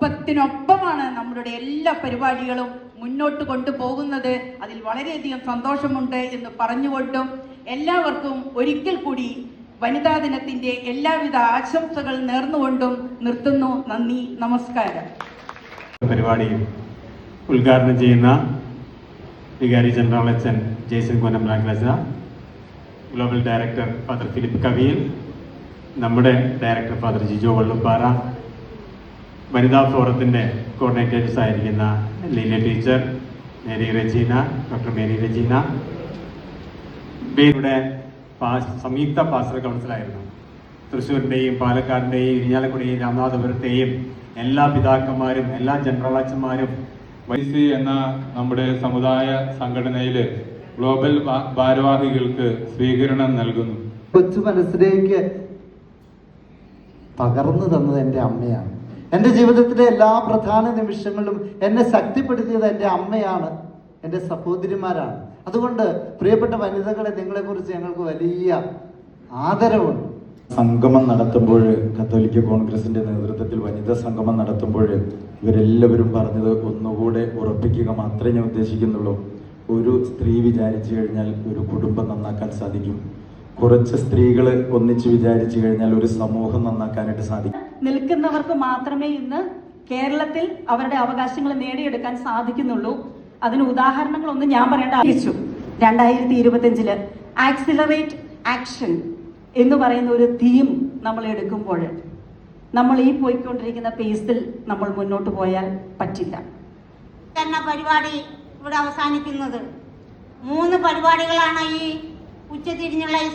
ഒപ്പത്തിനൊപ്പമാണ് നമ്മളുടെ എല്ലാ പരിപാടികളും മുന്നോട്ട് കൊണ്ടുപോകുന്നത്. അതിൽ വളരെയധികം സന്തോഷമുണ്ട് എന്ന് പറഞ്ഞുകൊണ്ടും എല്ലാവർക്കും ഒരിക്കൽ കൂടി വനിതാ ദിനത്തിന്റെ എല്ലാവിധ ആശംസകൾ നേർന്നുകൊണ്ടും നിർത്തുന്നു. നന്ദി, നമസ്കാരം. പരിപാടി ഉദ്ഘാടനം ചെയ്യുന്ന വികാരി ജനറൽ അച്ഛൻ ജെയ്സൺ കൊന്നമ്പ്രാക്കളച്ച, global director father Philip Kaviyil, നമ്മുടെ ഡയറക്ടർ ഫാദർ ജിജോ വള്ളുപ്പാറ, വനിതാ ഫോറത്തിൻ്റെ കോർഡിനേറ്റേഴ്സ് ആയിരിക്കുന്ന ലീല ടീച്ചർ, മേരി റെജീന, ഡോക്ടർ മേരി റെജീന, ഇവിടെ സംയുക്ത പാസ്റ്റർ കൗൺസിലായിരുന്നു. തൃശ്ശൂരിൻ്റെയും പാലക്കാടിൻ്റെയും ഇരിഞ്ഞാലക്കുടിയും രാമനാഥപുരത്തെയും എല്ലാ പിതാക്കന്മാരും എല്ലാ ജനറൽ അച്ഛന്മാരും എന്ന നമ്മുടെ സമുദായ സംഘടനയിൽ ഗ്ലോബൽ ഭാരവാഹികൾക്ക് സ്വീകരണം നൽകുന്നു. കൊച്ചു മനസ്സിലേക്ക് പകർന്നു തന്നത് എൻ്റെ അമ്മയാണ്. എൻ്റെ ജീവിതത്തിലെ എല്ലാ പ്രധാന നിമിഷങ്ങളിലും എന്നെ ശക്തിപ്പെടുത്തിയത് എൻ്റെ അമ്മയാണ്, എൻ്റെ സഹോദരിമാരാണ്. അതുകൊണ്ട് പ്രിയപ്പെട്ട വനിതകളെ, നിങ്ങളെക്കുറിച്ച് ഞങ്ങൾക്ക് വലിയ ആദരവുണ്ട്. സംഗമം നടത്തുമ്പോൾ, കത്തോലിക്ക കോൺഗ്രസിന്റെ നേതൃത്വത്തിൽ വനിതാ സംഗമം നടത്തുമ്പോൾ ഇവരെല്ലാവരും പറഞ്ഞത് ഒന്നുകൂടെ ഉറപ്പിക്കുക മാത്രമേ ഞാൻ ഉദ്ദേശിക്കുന്നുള്ളൂ. ഒരു സ്ത്രീ വിചാരിച്ചു കഴിഞ്ഞാൽ ഒരു കുടുംബം നന്നാക്കാൻ സാധിക്കും. കുറച്ച് സ്ത്രീകൾ ഒന്നിച്ച് വിചാരിച്ചു കഴിഞ്ഞാൽ ഒരു സമൂഹം നന്നാക്കാനായിട്ട് സാധിക്കും. നിൽക്കുന്നവർക്ക് മാത്രമേ ഇന്ന് കേരളത്തിൽ അവരുടെ അവകാശങ്ങൾ നേടിയെടുക്കാൻ സാധിക്കുന്നുള്ളൂ. അതിന് ഉദാഹരണങ്ങളൊന്നും ഞാൻ പറയേണ്ട ആവശ്യം. 2025 ആക്സിലറേറ്റ് ആക്ഷൻ എന്ന് പറയുന്ന ഒരു തീം നമ്മൾ എടുക്കുമ്പോൾ നമ്മൾ ഈ പോയിക്കൊണ്ടിരിക്കുന്ന പേസിൽ നമ്മൾ മുന്നോട്ട് പോയാൽ പറ്റില്ല. പരിപാടി ഇവിടെ അവസാനിക്കുന്നത് 3 പരിപാടികളാണ് ഈ ഉച്ചതിരിഞ്ഞുള്ള ഈ